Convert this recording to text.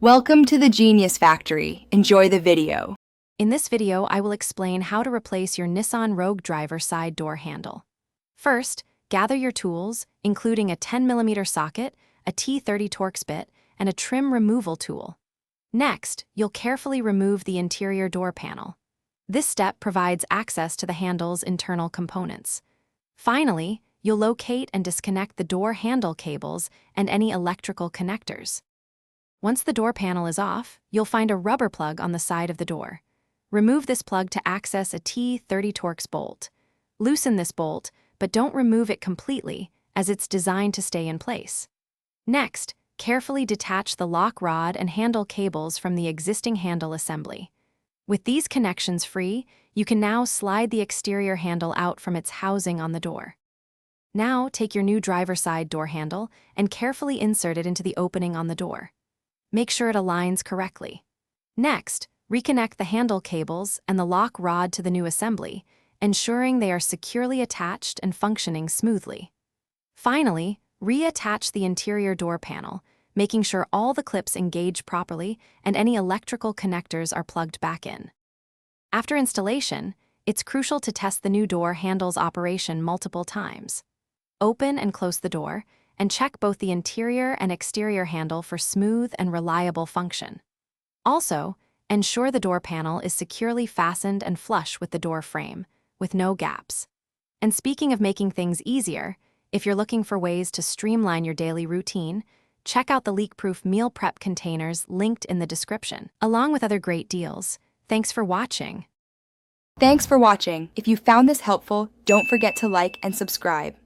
Welcome to the Genius Factory. Enjoy the video. In this video, I will explain how to replace your Nissan Rogue driver side door handle. First, gather your tools, including a 10mm socket, a T30 Torx bit, and a trim removal tool. Next, you'll carefully remove the interior door panel. This step provides access to the handle's internal components. Finally, you'll locate and disconnect the door handle cables and any electrical connectors. Once the door panel is off, you'll find a rubber plug on the side of the door. Remove this plug to access a T30 Torx bolt. Loosen this bolt, but don't remove it completely, as it's designed to stay in place. Next, carefully detach the lock rod and handle cables from the existing handle assembly. With these connections free, you can now slide the exterior handle out from its housing on the door. Now, take your new driver side door handle and carefully insert it into the opening on the door. Make sure it aligns correctly. Next, reconnect the handle cables and the lock rod to the new assembly, ensuring they are securely attached and functioning smoothly. Finally, reattach the interior door panel, making sure all the clips engage properly and any electrical connectors are plugged back in. After installation, it's crucial to test the new door handle's operation multiple times. Open and close the door, and check both the interior and exterior handle for smooth and reliable function. Also, ensure the door panel is securely fastened and flush with the door frame, with no gaps. And speaking of making things easier, if you're looking for ways to streamline your daily routine, check out the leak-proof meal prep containers linked in the description, along with other great deals. Thanks for watching. Thanks for watching. If you found this helpful, don't forget to like and subscribe.